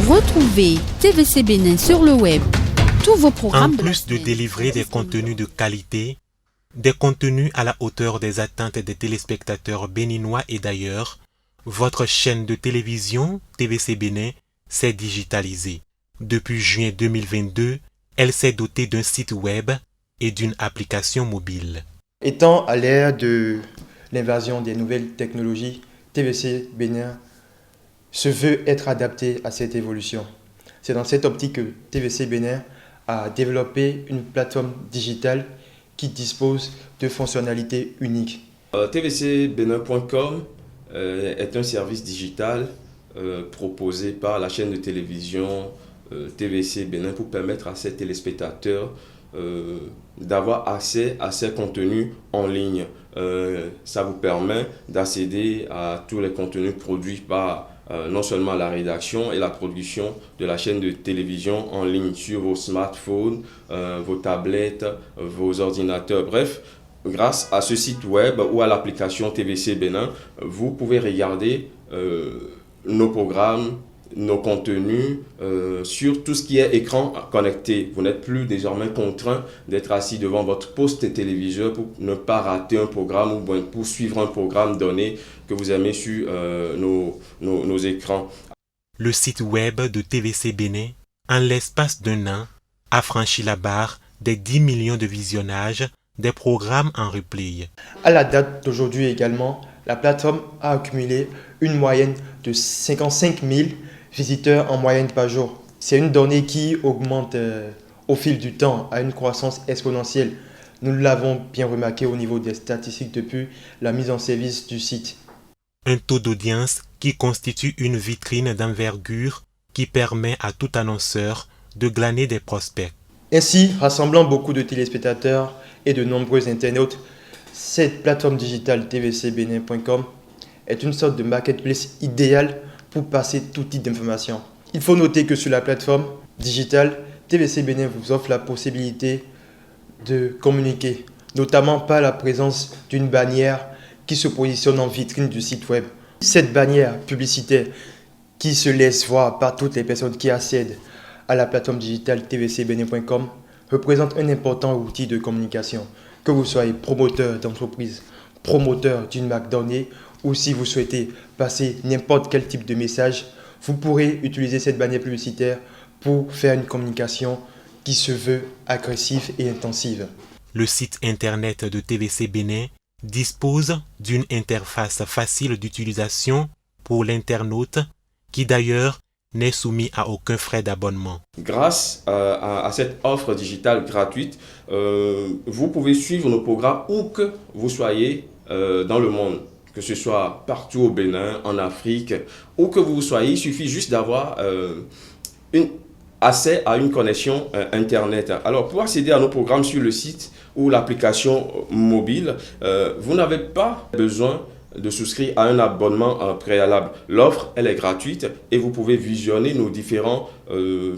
Retrouvez TVC Bénin sur le web. Tous vos programmes En plus de délivrer des contenus de qualité, des contenus à la hauteur des attentes des téléspectateurs béninois et d'ailleurs, votre chaîne de télévision TVC Bénin s'est digitalisée. Depuis juin 2022, elle s'est dotée d'un site web et d'une application mobile. Étant à l'ère de l'invasion des nouvelles technologies, TVC Bénin se veut être adapté à cette évolution. C'est dans cette optique que TVC Bénin a développé une plateforme digitale qui dispose de fonctionnalités uniques. tvcbenin.com est un service digital proposé par la chaîne de télévision TVC Bénin pour permettre à ses téléspectateurs d'avoir accès à ces contenus en ligne. Ça vous permet d'accéder à tous les contenus produits par non seulement la rédaction et la production de la chaîne de télévision en ligne sur vos smartphones, vos tablettes, vos ordinateurs, bref. Grâce à ce site web ou à l'application TVC Bénin, vous pouvez regarder nos programmes, nos contenus sur tout ce qui est écran connecté. Vous n'êtes plus désormais contraint d'être assis devant votre poste téléviseur pour ne pas rater un programme ou pour suivre un programme donné que vous aimez sur nos écrans. Le site web de TVC Bénin, en l'espace d'un an, a franchi la barre des 10 millions de visionnages des programmes en replay. À la date d'aujourd'hui également, la plateforme a accumulé une moyenne de 55 000 visiteurs en moyenne par jour. C'est une donnée qui augmente au fil du temps à une croissance exponentielle. Nous l'avons bien remarqué au niveau des statistiques depuis la mise en service du site. Un taux d'audience qui constitue une vitrine d'envergure qui permet à tout annonceur de glaner des prospects. Ainsi, rassemblant beaucoup de téléspectateurs et de nombreux internautes, cette plateforme digitale tvcbenin.com est une sorte de marketplace idéal pour passer tout type d'informations. Il faut noter que sur la plateforme digitale, TVC Bénin vous offre la possibilité de communiquer, notamment par la présence d'une bannière qui se positionne en vitrine du site web. Cette bannière publicitaire qui se laisse voir par toutes les personnes qui accèdent à la plateforme digitale tvcbenin.com représente un important outil de communication. Que vous soyez promoteur d'entreprise, promoteur d'une marque donnée, ou si vous souhaitez passer n'importe quel type de message, vous pourrez utiliser cette bannière publicitaire pour faire une communication qui se veut agressive et intensive. Le site internet de TVC Bénin dispose d'une interface facile d'utilisation pour l'internaute qui d'ailleurs n'est soumis à aucun frais d'abonnement. Grâce à cette offre digitale gratuite, vous pouvez suivre nos programmes où que vous soyez dans le monde. Que ce soit partout au Bénin, en Afrique, où que vous soyez, il suffit juste d'avoir accès à une connexion Internet. Alors, pour accéder à nos programmes sur le site ou l'application mobile, vous n'avez pas besoin de souscrire à un abonnement préalable. L'offre, elle est gratuite et vous pouvez visionner nos différents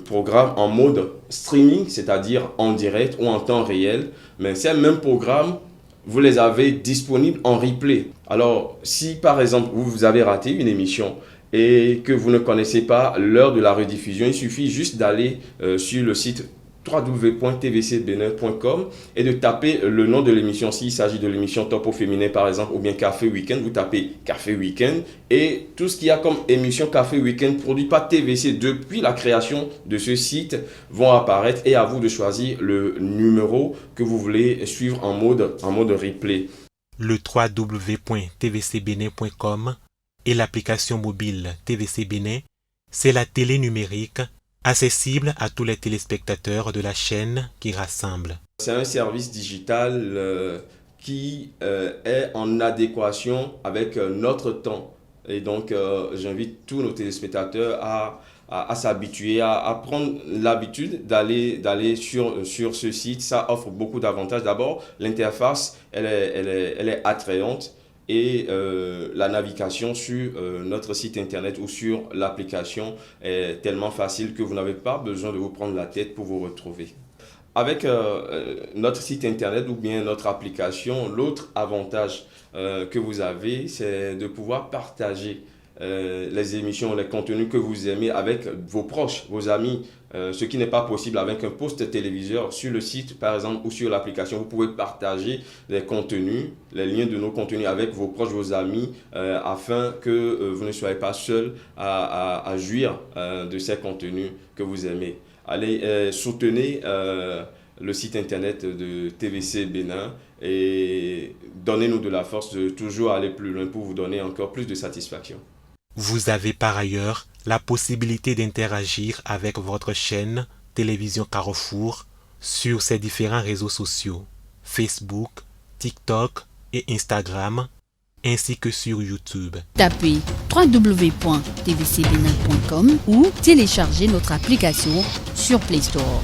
programmes en mode streaming, c'est-à-dire en direct ou en temps réel. Mais ces mêmes programmes, vous les avez disponibles en replay. Alors, si par exemple, vous avez raté une émission et que vous ne connaissez pas l'heure de la rediffusion, il suffit juste d'aller sur le site www.tvcbenin.com et de taper le nom de l'émission. S'il s'agit de l'émission Top au féminin par exemple, ou bien Café Week-end, vous tapez Café Week-end et tout ce qu'il y a comme émission Café Week-end produit par TVC depuis la création de ce site vont apparaître et à vous de choisir le numéro que vous voulez suivre en mode replay. Le www.tvcbenin.com et l'application mobile TVC Bénin, c'est la télé numérique accessible à tous les téléspectateurs de la chaîne qui rassemble. C'est un service digital qui est en adéquation avec notre temps. Et donc, j'invite tous nos téléspectateurs à s'habituer, à prendre l'habitude d'aller sur ce site. Ça offre beaucoup d'avantages. D'abord, l'interface, elle est attrayante. Et la navigation sur notre site internet ou sur l'application est tellement facile que vous n'avez pas besoin de vous prendre la tête pour vous retrouver. Avec notre site internet ou bien notre application, l'autre avantage que vous avez, c'est de pouvoir partager les émissions, les contenus que vous aimez avec vos proches, vos amis, ce qui n'est pas possible avec un poste téléviseur. Sur le site, par exemple, ou sur l'application, vous pouvez partager les contenus, les liens de nos contenus avec vos proches, vos amis, afin que vous ne soyez pas seul à jouir de ces contenus que vous aimez. Allez, soutenez le site internet de TVC Bénin et donnez-nous de la force de toujours aller plus loin pour vous donner encore plus de satisfaction. Vous avez par ailleurs la possibilité d'interagir avec votre chaîne Télévision Carrefour sur ses différents réseaux sociaux, Facebook, TikTok et Instagram, ainsi que sur YouTube. Tapez www.tvcbenin.com ou téléchargez notre application sur Play Store.